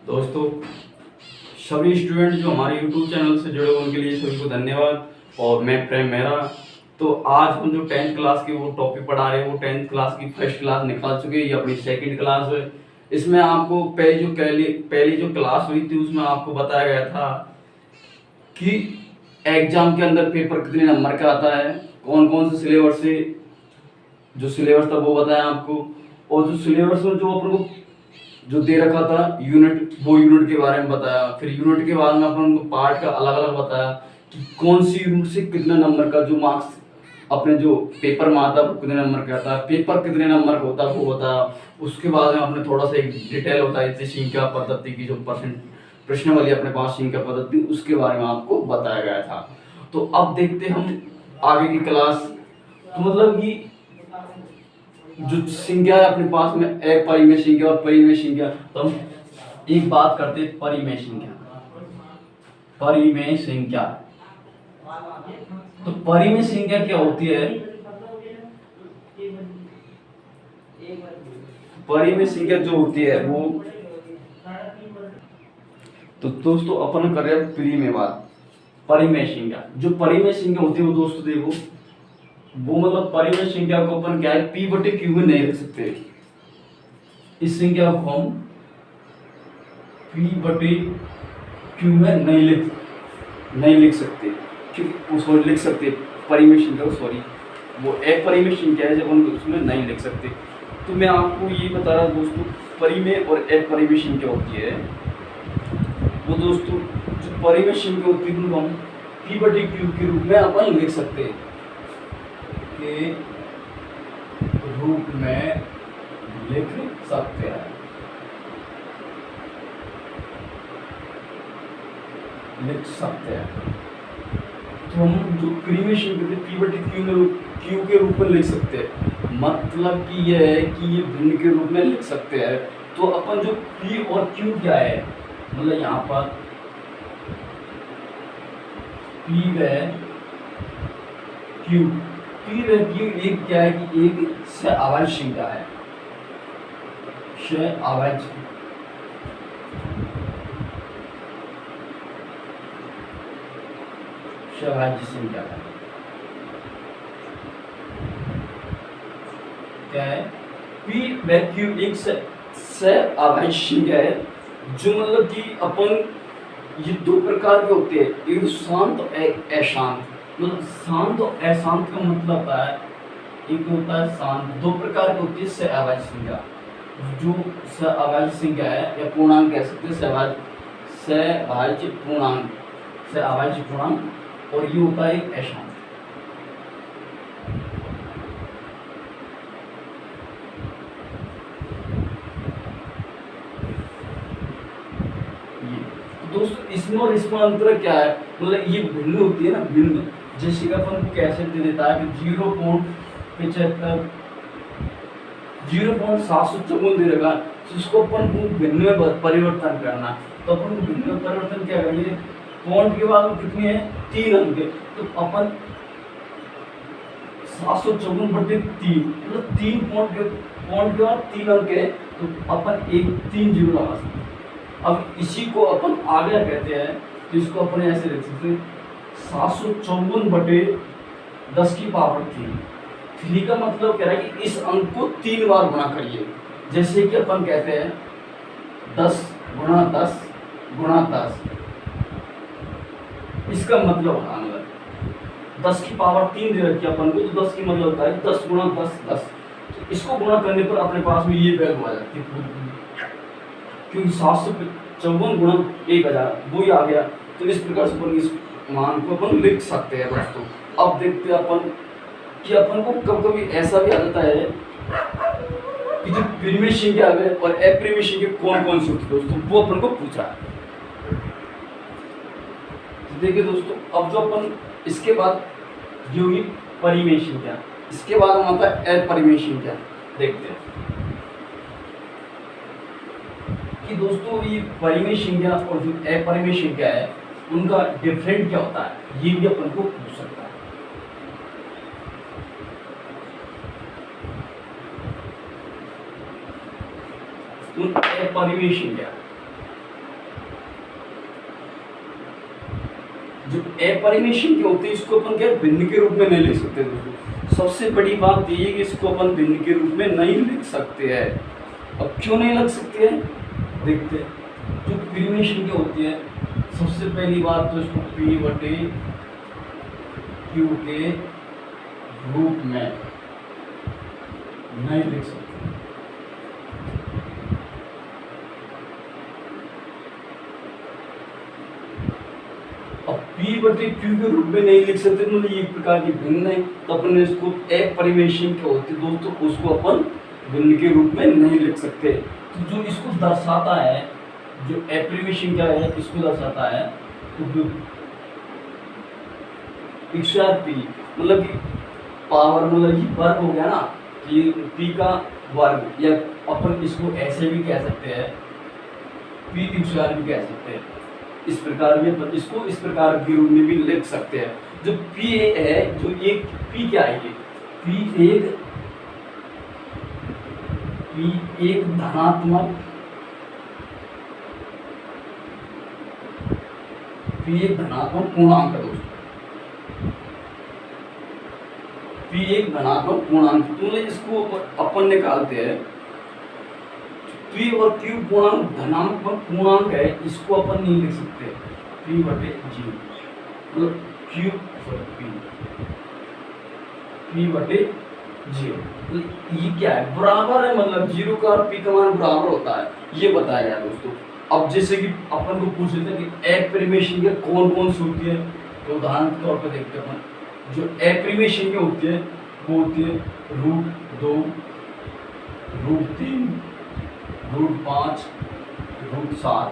दोस्तों, सभी स्टूडेंट जो हमारे यूट्यूब चैनल से जुड़े उनके लिए सभी को धन्यवाद। और मैं प्रेम मेहरा। तो आज हम जो 10th क्लास की वो टॉपिक पढ़ा रहे हैं, वो 10th क्लास की फर्स्ट क्लास निकाल चुके हैं, ये अपनी सेकंड क्लास है। इसमें आपको पहली जो क्लास हुई थी उसमें आपको बताया गया था कि एग्जाम के अंदर पेपर कितने नंबर का आता है, कौन कौन से सिलेबस से जो सिलेबस था वो बताया आपको। और जो सिलेबस में जो अपन को जो दे रखा था यूनिट, वो यूनिट के बारे में बताया। फिर यूनिट के बाद में अपन उनको पार्ट का अलग अलग बताया कि कौन सी यूनिट से कितने नंबर का जो मार्क्स अपने जो पेपर में आता है वो कितने नंबर का आता है, पेपर कितने नंबर का होता है वो बताया। उसके बाद में आपने थोड़ा सा एक डिटेल बताई थी संख्या पद्धति की, जो परसेंट प्रश्न वाली अपने पास संख्या पद्धति, उसके बारे में आपको बताया गया था। तो अब देखते हम आगे की क्लास। तो मतलब कि जो संख्या है अपने पास में एक परिमेय संख्या और परिमेय संख्या, तो हम एक बात करते हैं परिमेय संख्या। परिमेय संख्या, तो परिमेय संख्या क्या होती है? परिमेय संख्या जो होती है वो, तो दोस्तों अपन कर रहे हैं परिमेय बात। परिमेय संख्या, जो परिमेय संख्या होती है वो दोस्तों देखो, वो मतलब परिमेय संख्या को अपन क्या है p बटे q में नहीं लिख सकते। इस संख्या को हम p बटे q में नहीं लिख सकते। क्यों उसको लिख सकते परिमेय संख्या को, सॉरी वो एक परिमेय संख्या है जब हम उसमें नहीं लिख सकते। तो मैं आपको ये बता रहा दोस्तों, परिमेय और एक परिमेय संख्या होती है वो दोस्तों, जो परिमेय संख्या होती है वो हम p बटे q के रूप में अपन लिख सकते हैं, के रूप में लिख सकते हैं। तो हम जो परिमेय संख्या p बटे q के रूप में लिख सकते हैं, मतलब कि यह है कि ये भिन्न के रूप में लिख सकते हैं। तो अपन जो p और q क्या है, मतलब यहाँ पर p व q, एक क्या है कि एक सहअभाज्य संख्या है, सहअभाज्य संख्या है। क्या है? p व q एक सहअभाज्य संख्या है, जो मतलब कि अपन ये दो प्रकार के होते हैं, एक शांत और एक अशांत। मतलब शांत और अशांत का मतलब होता है, एक होता है शांत, दो प्रकार की होती है सहअभाज्य संख्या। जो सहअभाज्य संख्या है या पूर्णांक कह सकते हैं, सहअभाज्य पूर्णांक, और ये होता है अशांत। दोस्तों इसमें और इसमें अंतर क्या है? मतलब ये भिन्न होती है ना, भिन्न, जैसे कि अपन कैसे दे देता है कि 0.754 दे रखा, तो इसको अपन भिन्न में परिवर्तन करना। तो अपन भिन्न में परिवर्तन क्या करेंगे, पॉइंट के बाद कितनी है 3 अंक, तो अपन 754 बटे 3, मतलब 3 पॉइंट के बाद 3 अंक है, तो अपन एक 3 जीरो लगा सकते हैं। अब इसी को अपन आगे कहते हैं, तो इसको अपन ऐसे लिख सकते हैं 754 बटे 10 की पावर 3 का मतलब कह रहा है कि इस अंक को 3 बार गुणा करिए। जैसे कि अपन कहते हैं 10 गुणा 10 गुणा 10, इसका मतलब होता है 10 की पावर 3 दे रखी है अपन को, तो 10 की मतलब होता है 10 गुणा 10 10। तो इसको गुणा करने पर अपने पास में ये वैल्यू आ जाती है, क्योंकि 754 गुणा 1000 वो ही आ गया। तो इस प्रकार से अपन इस मान को अपन लिख सकते हैं दोस्तों। अब देखते हैं अपन कि अपन को कब कभी ऐसा भी आ जाता है कि जो परिमेय संख्या है और अपरिमेय संख्या कौन कौन सी होती है दोस्तों, वो अपन को पूछा है। तो देखिए दोस्तों, अब जो अपन इसके बाद जो ही परिमेय संख्या, इसके बाद हम आता है अपरिमेय संख्या। देखते हैं कि दोस्तों ये परिमेय संख्या और जो अपरिमेय संख्या है उनका डिफरेंट क्या होता है, ये भी अपन को पूछ सकता है। अपरिमेय संख्या, अपरिमेय क्या होती है, इसको अपन क्या भिन्न के रूप में नहीं लिख सकते दोस्तों। सबसे बड़ी बात ये है कि इसको अपन भिन्न के रूप में नहीं लिख सकते हैं। अब क्यों नहीं लिख सकते हैं देखते हैं। जो परिमेय क्या होती है, सबसे पहली बात तो इसको P बटे Q के रूप में नहीं लिख सकते। अब P बटे Q के रूप में नहीं लिख सकते, मतलब ये एक प्रकार की भिन्न है, तो अपन इसको अपरिमेय क्या होती है दोस्तों, उसको अपन भिन्न के रूप में नहीं लिख सकते। तो जो इसको दर्शाता है, जो अपरिमेय क्या है इसको दर्शाता है, तो जो P मतलब कि पावर मतलब कि वर्ग हो गया ना, कि P का वर्ग, या अपन इसको ऐसे भी कह सकते हैं, P भी कह सकते हैं। इस प्रकार में इसको इस प्रकार के रूप में भी लिख सकते हैं। जो P है, जो एक P क्या है, P एक धनात्मक पूर्णांक है दोस्तों। P एक धनात्मक पूर्णांक, तो इसको अपन निकालते हैं। P और Q पूर्णांक धनात्मक पूर्णांक है, इसको अपन नहीं लिख सकते P बटे G, मतलब Q P बटे G, ये क्या है, बराबर है, मतलब 0 का और P का मान बराबर होता है, ये बताया गया दोस्तों। अब जैसे कि अपन को पूछ लेते हैं कि अपरिमेय के कौन कौन सी होती है, तो उदाहरण के तौर पर देखते हैं अपन। जो अपरिमेय की होती है वो होती है √2, √3, √5, √7।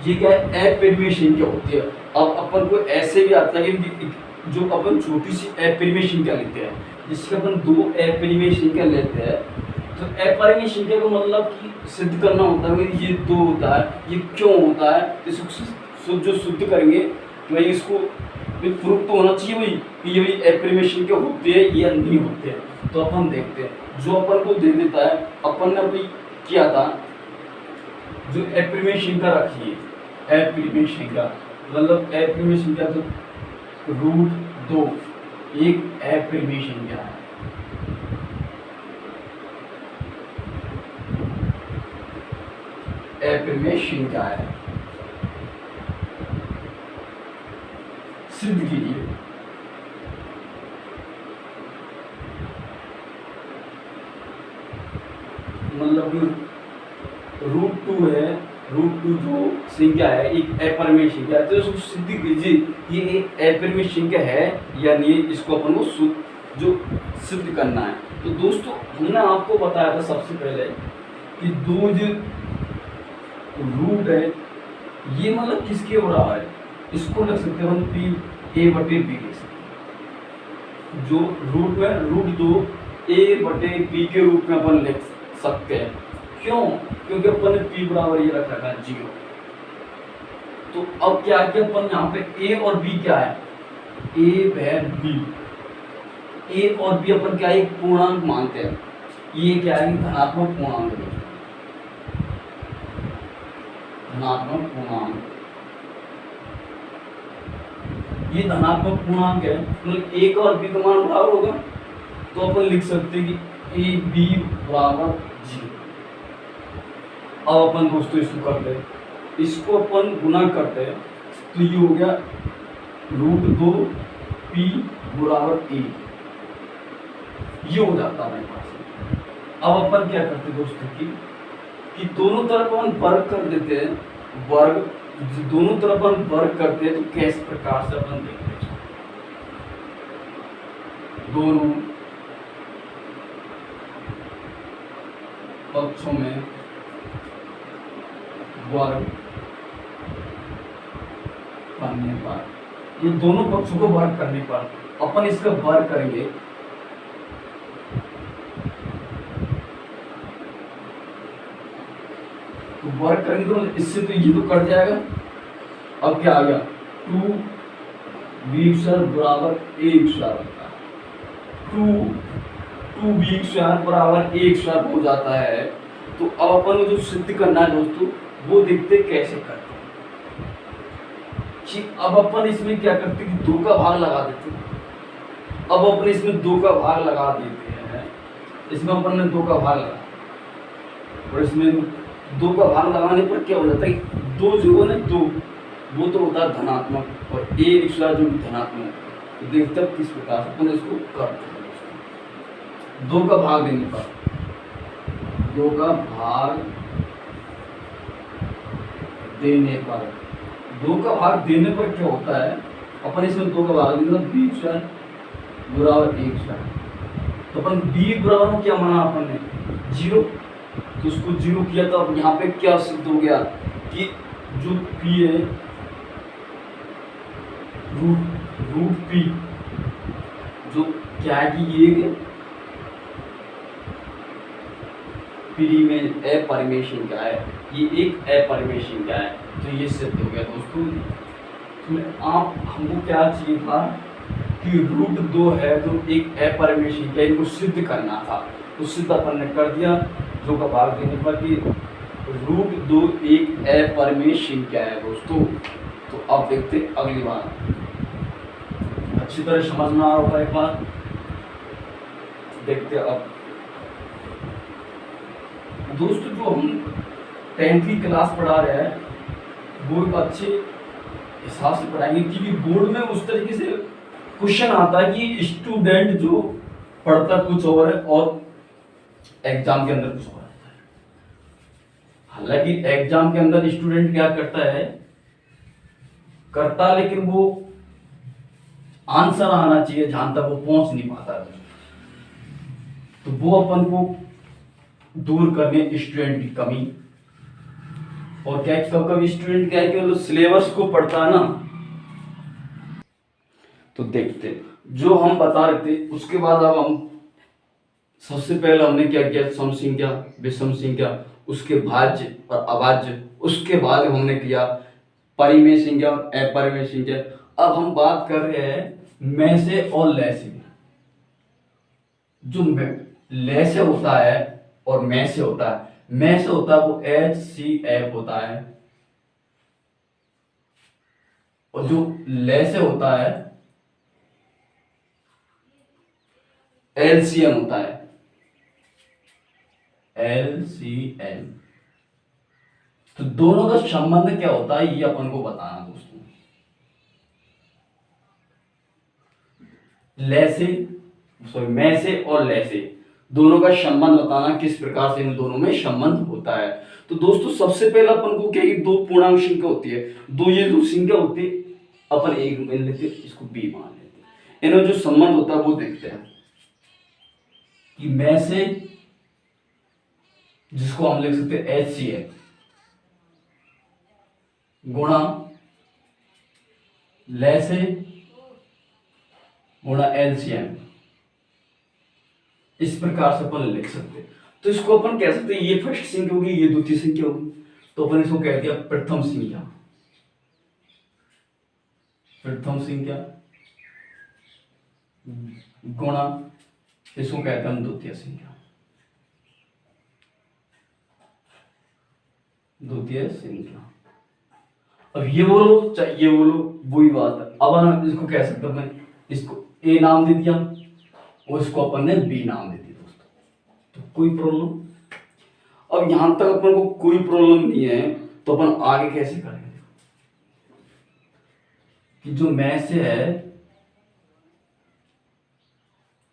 ये क्या है, अपरिमेय क्या होती है। अब अपन को ऐसे भी आता है कि जो अपन छोटी सी अपरिमेय संख्या लेते हैं, जिसके अपन 2 अपरिमेय संख्या लेते हैं, तो अपरिमेय संख्या को मतलब कि सिद्ध करना होता है कि ये 2 होता है, ये क्यों होता है, इसको जो सिद्ध करेंगे तो भाई इसको प्रूफ तो होना चाहिए भाई कि ये भाई अपरिमेय संख्या होती है या नहीं होती है। तो अपन देखते हैं, जो अपन को दे देता है, अपन ने अभी किया था, जो अपरिमेय संख्या रखी है, अपरिमेय संख्या मतलब अपरिमेय संख्या तो √2 एक अपरिमेय संख्या है। अपरिमेय संख्या है, सिद्ध कीजिए। मतलब √2 है, √2 जो संख्या है एक अपरिमेय संख्या है, तो इसको सिद्ध कीजिए ये एक अपरिमेय संख्या है या नहीं, इसको अपन को जो सिद्ध करना है। तो दोस्तों हमने आपको बताया था सबसे पहले कि 2 जो रूट है ये मतलब किसके बराबर है, इसको लिख सकते हैं P A बटे B लिख सकते हैं। जो रूट में √2 A बटे B के रूप में अपन लिख सकते हैं। क्यों, क्योंकि अपन ने P बराबर ये रख रखा है 0। तो अब क्या किया अपन यहाँ पे A और B क्या है, A व B, A और B अपन क्या है एक पूर्णांक मानते हैं, ये क्या है धनात्मक पूर्णांक है, धनात्मक पूर्णांक, ये धनात्मक पूर्णांक है, मतलब A और B का मान बराबर होगा, तो अपन लिख सकते हैं कि AB बराबर 0। अब अपन दोस्तों इसको करते हैं, इसको अपन गुना करते हैं, तो ये हो गया √2 P बराबर A, ये हो जाता है मेरे पास। अब अपन क्या करते हैं दोस्तों कि दोनों तरफ अपन वर्ग कर देते हैं, वर्ग दोनों तरफ अपन वर्ग करते हैं, तो किस प्रकार से अपन देखते हैं, दोनों पक्षों में वर्ग करने पर, ये दोनों पक्षों को वर्ग करने पर अपन इसका वर्ग करेंगे, तो वर्ग करेंगे तो इससे तो ये तो कट जाएगा। अब क्या आ गया 2b बराबर a होता है, 2b बराबर a हो जाता है। तो अब अपन को जो सिद्ध करना है दोस्तों वो देखते कैसे करते हैं। ठीक, अब अपन इसमें क्या करते हैं कि 2 का भाग लगा देते हैं। अब अपन इसमें 2 का भाग लगा देते हैं, इसमें अपन ने 2 का भाग लगा और इसमें 2 का भाग लगाने पर क्या हो जाता है, 2 जो है ना 2 वो तो होता है धनात्मक और एक दूसरा जो धनात्मक है। तो देखते हैं किस प्रकार से अपन इसको करते हैं। 2 का भाग देने पर 2 का भाग देने पर 2 का भाग देने पर क्या होता है, अपन इसमें 2 का भाग देंगे तो बी स्क्वायर बराबर 1 स्क्वायर। तो अपन बी बराबर में क्या माना अपन ने 0, तो उसको 0 किया तो अब यहाँ पे क्या सिद्ध हो गया कि जो पी है रूट पी जो क्या है कि ये पी में अपरिमेय संख्या है, ये एक अपरिमेय संख्या है। तो ये सिद्ध हो गया दोस्तों। तो आप हमको क्या चाहिए था कि रूट 2 है तो एक अपरिमेय संख्या, इनको सिद्ध करना था। तो सिद्ध अपन ने कर दिया 2 का भाग देने पर कि रूट 2 एक अपरिमेय संख्या है दोस्तों। तो अब देखते अगली बार, अच्छी तरह समझ में आ रहा होगा एक बार। देखते अब दोस्तों, जो हम 10th की क्लास पढ़ा रहे हैं वो एक अच्छे हिसाब से पढ़ाएंगे, क्योंकि बोर्ड में उस तरीके से क्वेश्चन आता है कि स्टूडेंट जो पढ़ता कुछ और है और एग्जाम के अंदर कुछ और आता है। हालांकि एग्जाम के अंदर स्टूडेंट क्या करता लेकिन वो आंसर आना चाहिए जहां तक वो पहुंच नहीं पाता है। तो वो अपन को दूर करने स्टूडेंट की कमी, और क्या कभी स्टूडेंट क्या है कि वो सिलेबस को पढ़ता है ना। तो देखते जो हम बता रहे थे उसके बाद अब हम सबसे पहले हमने क्या किया, सम संख्या विषम संख्या, उसके भाज्य और अभाज्य, उसके बाद हमने किया परिमेय संख्या और अपरिमेय संख्या। अब हम बात कर रहे हैं में से और ले से। जो ले से होता है और में से होता है, में से होता है वो HCF होता है, और जो ले से होता है LCM होता है, LCM। तो दोनों का संबंध क्या होता है ये अपन को बताना दोस्तों। ले से सॉरी में से और ले से दोनों का संबंध बताना, किस प्रकार से इन दोनों में संबंध होता है। तो दोस्तों सबसे पहले अपन को क्या, 2 पूर्णांक संख्या होती है, 2 ये जो संख्या होती है अपन एक मान लेते हैं, इसको बी मान लेते हैं। इनमें जो संबंध होता है वो देखते हैं कि में से, जिसको हम लिख सकते हैं HCF गुणा ले से गुणा LCM, इस प्रकार से अपन लिख सकते हैं। तो इसको अपन कह सकते हैं ये फर्स्ट संख्या होगी, ये द्वितीय संख्या होगी, तो अपन इसको कह दिया प्रथम संख्या। प्रथम संख्या गुणा इसको कहते हैं हम द्वितीय संख्या। द्वितीय संख्या, अब ये बोलो चाहे ये बोलो वही बात है। अब हम इसको कह सकते हैं, इसको ए नाम दे दिया और इसको अपन ने बी नाम दे दिया दोस्तों। तो कोई प्रॉब्लम, अब यहां तक अपन को कोई प्रॉब्लम नहीं है, तो अपन आगे कैसे करेंगे कि जो में से है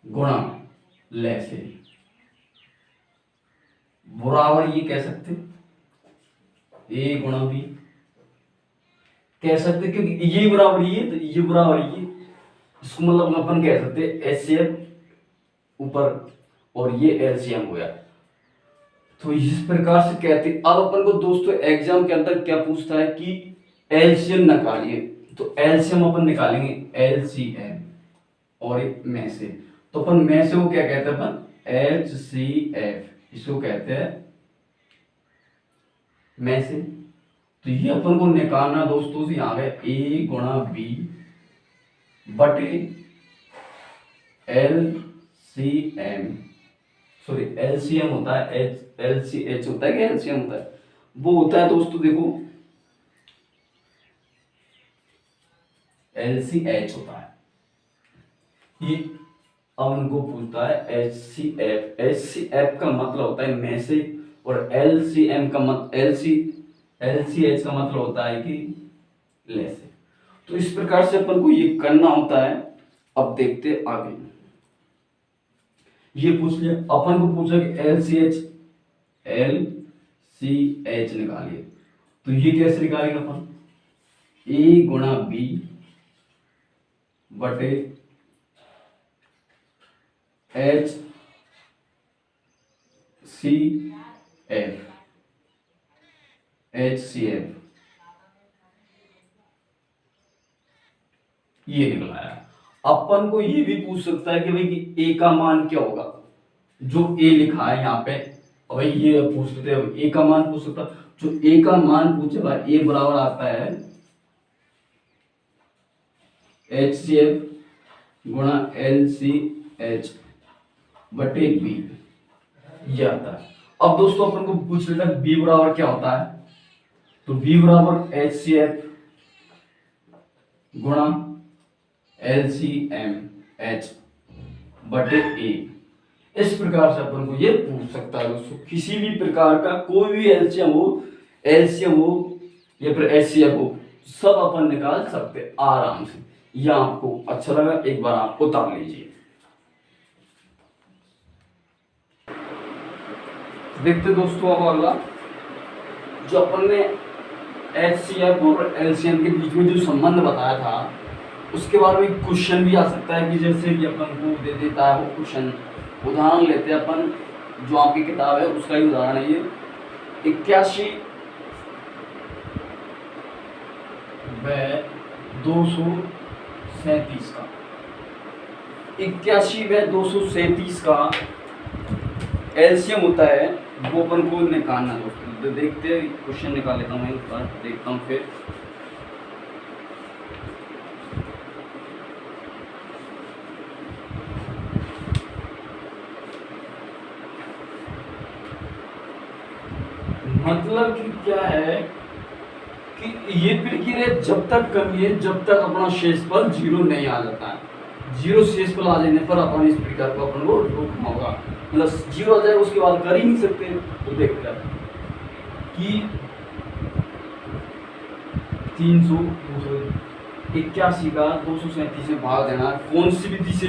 गुणा ले से बराबर ये कह सकते ए गुणा बी कह सकते, क्योंकि ये बराबर ये तो ये बराबर ये, इसको मतलब अपन कह सकते HCF ऊपर और ये LCM हो गया। तो इस प्रकार से कहते। अब अपन को दोस्तों एग्जाम के अंदर क्या पूछता है कि LCM निकालिए, तो LCM अपन निकालेंगे LCM और एक में से, तो अपन में से वो क्या कहते हैं अपन HCF, इसको कहते हैं में से। तो ये अपन को निकालना दोस्तों से यहाँ गए A गुणा B बटे LCM, सॉरी LCM होता है LCH होता है कि LCM होता है, वो होता है दोस्तों देखो LCH होता है। ये अब उनको पूछता है HCF। HCF का मतलब होता है मैसिव और LCM का LCH का मतलब होता है कि लेसिव। तो इस प्रकार से अपन को ये करना होता है। अब देखते आगे। ये पूछ लिया, अपन को पूछा कि LCH निकालिए। तो ये कैसे निकालेंगे अपन? A गुणा B बटे HCF ये निकल आया। अपन को ये भी पूछ सकता है कि भाई कि A का मान क्या होगा, जो A लिखा है यहाँ पे। भाई ये पूछ सकते हैं, A का मान पूछ सकता, जो A का मान पूछे भाई A बराबर आता है HCF गुणा LCH बटे B, ये आता है। अब दोस्तों अपन को पूछ लेना B बराबर क्या होता है। तो B बराबर HCF गुणा LCMH बटे A। इस प्रकार से अपन को ये पूछ सकता है दोस्तों, किसी भी प्रकार का कोई भी LCM हो या फिर HCF हो, सब अपन निकाल सकते आराम से। यह आपको अच्छा लगा, एक बार आप उतार लीजिए। देखते दोस्तों अब अगला, जो अपन ने HCF और LCM के बीच में जो संबंध बताया था, उसके बारे में क्वेश्चन भी आ सकता है कि जैसे कि अपन को दे देता है वो क्वेश्चन। उदाहरण लेते हैं अपन, जो आपकी किताब है उसका ही उदाहरण है ये। 81 व 237 का 81 व 237 का एलसीएम होता है, वो अपन को निकालना दोस्तों। तो देखते हैं, क्वेश्चन निकाल लेता हूँ, एक बार देखता हूँ फिर। मतलब कि क्या है कि ये प्रक्रिया जब तक करनी है जब तक अपना शेषफल 0 नहीं आ जाता है। 0 शेषफल आ जाने पर अपन इस प्रक्रिया को अपन को रोकना होगा, मतलब 0 आ जाए उसके बाद कर ही नहीं सकते। तो देखते हैं कि 381 का 237 में भाग देना कौन सी विधि से।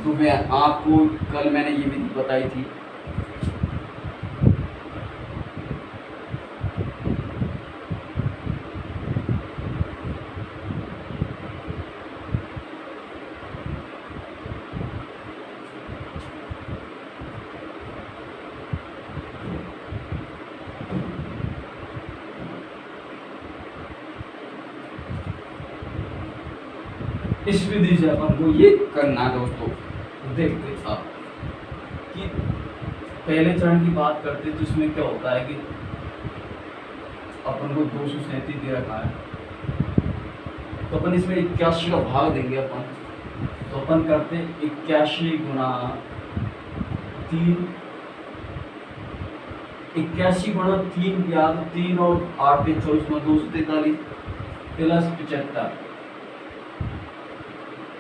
तो मैं आपको कल मैंने ये विधि बताई थी। इस विधि से अपन को ये करना है दोस्तों। देखते आप कि पहले चरण की बात करते तो इसमें क्या होता है कि अपन को 237 दे रखा है, तो अपन इसमें 81 का भाग देंगे अपन। तो अपन करते 81 गुणा 3, 81 गुणा 3 या 3 और 8 पे 24 में 243 प्लस 75।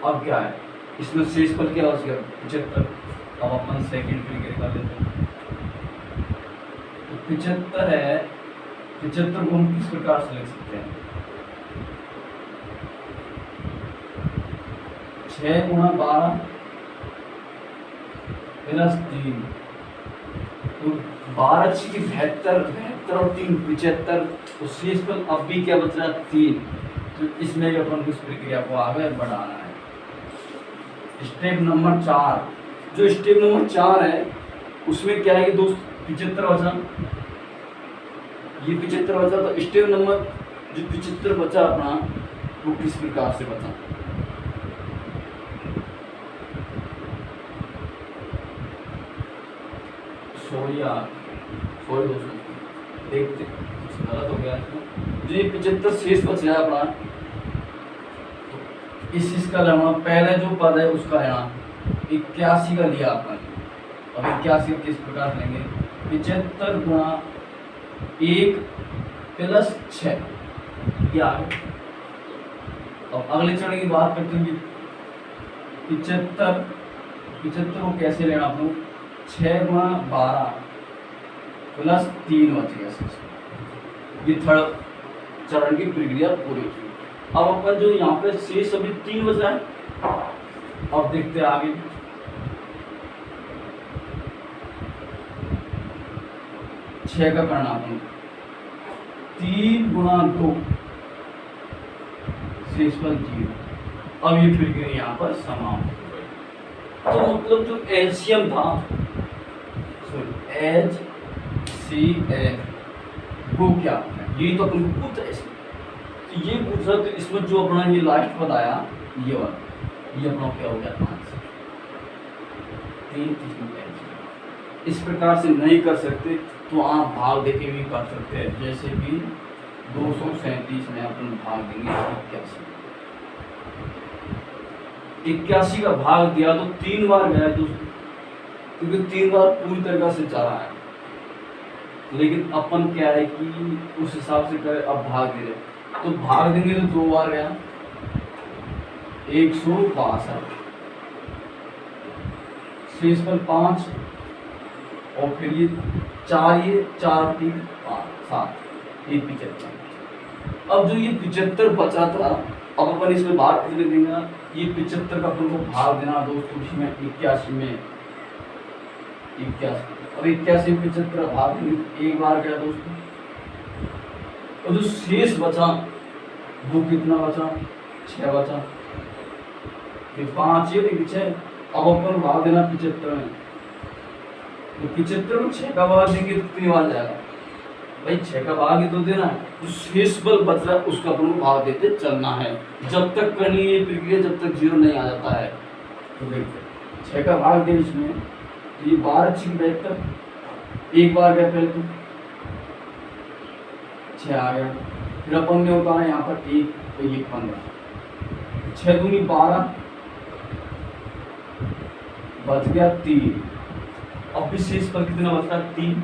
अब क्या है इसमें शेषफल क्या हो गया 75। अब अपन सेकंड फिगर निकाल लेते हैं। तो 75 है, 75 को हम किस प्रकार से लिख सकते हैं? 6 गुणा 12 प्लस 3, तो 12 की 72 और 3 75। तो शेषफल अब भी क्या बच रहा है 3। तो इसमें भी अपन इस प्रक्रिया को आगे बढ़ाना है। स्टेप नंबर 4, जो स्टेप नंबर 4 है उसमें क्या है कि दोस्त 75 बचा, ये 75 बचा। तो स्टेप नंबर जो 75 बचा अपना, वो किस प्रकार से बचा? सॉरी दोस्तों, देखते गलत हो गया इसमें। जो ये 75 शेष बच गया अपना, इसका लेना पहले जो पद है उसका लेना 81 का लिया अपन। अब 81 किस प्रकार लेंगे? 75 गुणा 1 प्लस 6, अब अगले चरण की बात करते हैं 75 को कैसे लेना आप लोग, 6 गुणा 12 प्लस 3 बच गया। ये थर्ड चरण की प्रक्रिया पूरी की। अब अपन जो यहाँ पे शेष अभी 3 बच रहा है, अब देखते हैं आगे। छह का करना अपन 3 गुणा 2 शेष पर 0। अब ये प्रक्रिया यहाँ पर समाप्त हो गई। तो मतलब जो एलसीएम था, एच सी एफ, वो क्या है, ये तो अपन को पूछा इसमें। तो ये पूछा, तो इसमें जो अपना ये लास्ट पद आया, ये वाला, ये अपना क्या हो गया आंसर। 3 इस प्रकार से नहीं कर सकते तो आप भाग देके भी कर सकते हैं। जैसे कि 237 में अपन भाग देंगे 81 का भाग दिया तो 3 बार गया दोस्तों, क्योंकि 3 बार पूरी तरह से चला है। लेकिन अपन क्या है कि उस हिसाब से करें, अब भाग दे रहे तो भाग देंगे तो 2 बार गया 162, शेष पर 5 और फिर ये 4, ये 4 3 5 7, ये 75। अब जो ये 75 बचा था, अब अपन इसमें भाग कितने देंगे, ये 75 का अपन को भाग देना दोस्तों इसमें 81 में 81। अब 81 75 भाग देंगे, एक बार गया दोस्तों। और जो शेष बचा वो कितना बचा, 6 बचा, फिर 5 ये 6। अब अपन भाग देना 75 में, तो 75 में 6 का भाग देंगे तो कितनी बार जाएगा भाई, 6 का भाग ही तो देना है। जो शेष बल बच रहा है उसका अपन को भाग देते चलना है, जब तक करनी है प्रक्रिया, जब तक 0 नहीं आ जाता है। तो देखते 6 का भाग दे इसमें, तो ये 12 6 72, एक बार गया पहले तो 6 आ गया, फिर अपन ने उतारा यहाँ पर 1 तो ये 15, 6 दूनी 12 बच गया 3। अब भी शेष पर कितना बचता है 3,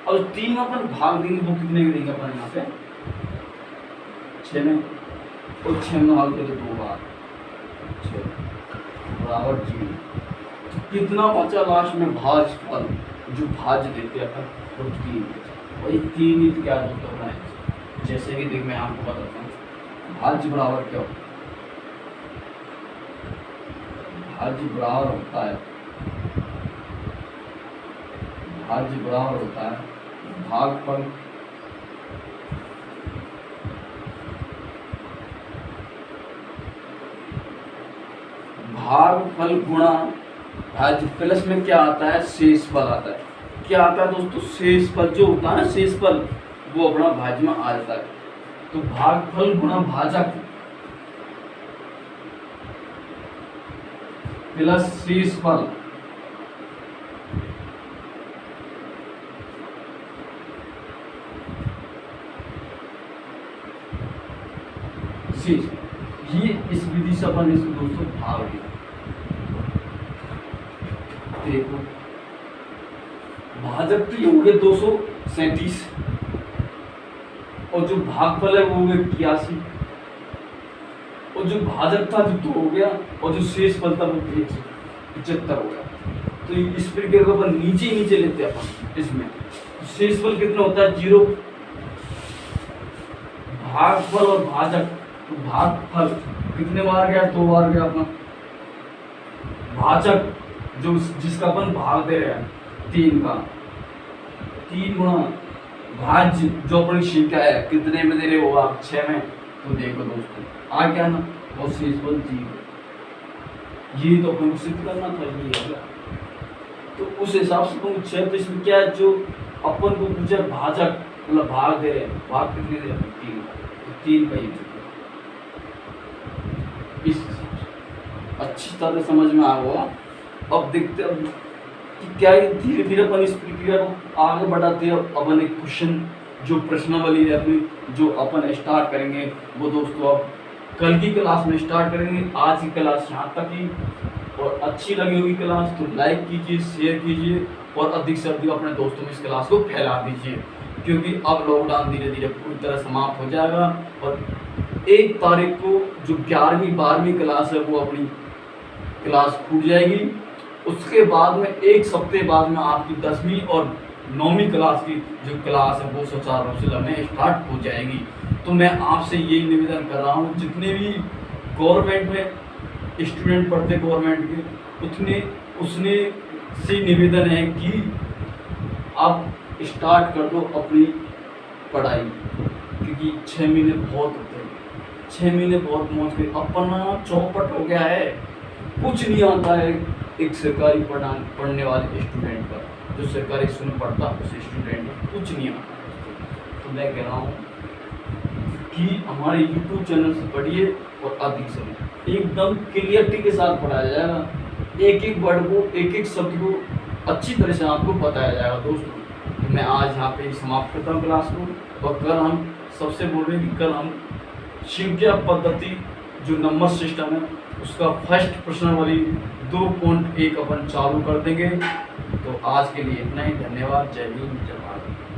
और 3 में अपन भाग देंगे तो कितने के देंगे अपन यहाँ पे 6 में, और 6 में भाग देंगे 2 बार 6 बराबर 0। कितना बचा लास्ट में भाजफल, जो भाज देते हैं अपन, तो 3 बचा। वही 3 ही क्या होता है, जैसे कि देख मैं आपको बताता हूँ, भाज्य बराबर क्या होता है, भाज्य बराबर होता है, भाज्य बराबर होता है भागफल गुणा भाज्य, प्लस में क्या आता है शेषफल आता है। क्या आता है दोस्तों, शेषफल जो होता है ना, शेषफल वो अपना भाज्य में आ जाता है। तो भागफल गुणा भाजक प्लस शेषफल, ये इस विधि से अपन इसको दोस्तों भाग दिया। देखो भाजक तो ये हो गए 237, और जो भागफल है वो हो गए 81, और जो भाजक था जो 2 हो गया, और जो शेष फल था वो 75 हो गया। तो इस प्रकार को अपन नीचे नीचे लेते हैं अपन इसमें, तो शेष फल कितना होता है 0, भागफल और भाजक, तो भागफल कितने बार गया 2 बार गया अपना, भाजक जो जिसका अपन भाग दे रहे हैं 3 का, 3 गुणा भाज्य जो अपन सीखा है कितने में दे रहे हो आप 6 में। तो देखो दोस्तों आ गया ना, और शेषफल 0, ये तो अपन को सिद्ध करना था, ये तो उस हिसाब से अपन 6। तो इसमें क्या है, जो अपन को पूछा भाजक मतलब भाग दे रहे, भाग कितने दे रहे 3 का, 3 का ही इस अच्छी तरह समझ में आ गया। अब देखते हैं कि क्या धीरे धीरे अपन इस प्रक्रिया को आगे बढ़ाते हैं। अपन एक क्वेश्चन जो प्रश्नावली है अपनी जो अपन स्टार्ट करेंगे वो दोस्तों अब कल की क्लास में स्टार्ट करेंगे। आज की क्लास यहाँ तक ही, और अच्छी लगी होगी क्लास तो लाइक कीजिए, शेयर कीजिए, और अधिक से अधिक अपने दोस्तों में इस क्लास को फैला दीजिए, क्योंकि अब लॉकडाउन धीरे धीरे पूरी तरह समाप्त हो जाएगा और 1 तारीख को जो 11वीं 12वीं क्लास है वो अपनी क्लास छूट जाएगी। उसके बाद में 1 हफ्ते बाद में आपकी 10वीं और 9वीं क्लास की जो क्लास है वो सुचारू रूप से लगने स्टार्ट हो जाएगी। तो मैं आपसे यही निवेदन कर रहा हूँ, जितने भी गवर्नमेंट में स्टूडेंट पढ़ते गवर्नमेंट के उसने से निवेदन है कि आप स्टार्ट कर दो अपनी पढ़ाई, क्योंकि 6 महीने बहुत होते हैं, 6 महीने बहुत मौज के अपना चौपट हो गया है, कुछ नहीं आता है एक सरकारी पढ़ने वाले स्टूडेंट का, जो सरकारी स्कूल में पढ़ता है उस स्टूडेंट को कुछ नहीं आता। तो मैं कह रहा हूँ कि हमारे यूट्यूब चैनल से पढ़िए और अधिक समय एकदम क्लियरिटी के साथ पढ़ाया जाएगा, एक एक वर्ड को एक एक शब्द को अच्छी तरह से आपको बताया जाएगा दोस्तों। तो मैं आज यहाँ पे समाप्त करता हूँ क्लास को, और कल हम सबसे बोल रहे हैं कि कल हम शिक्षा पद्धति जो नंबर सिस्टम है उसका फर्स्ट प्रश्न वाली 2.1 अपन चालू कर देंगे। तो आज के लिए इतना ही, धन्यवाद, जय हिंद, जय भारत।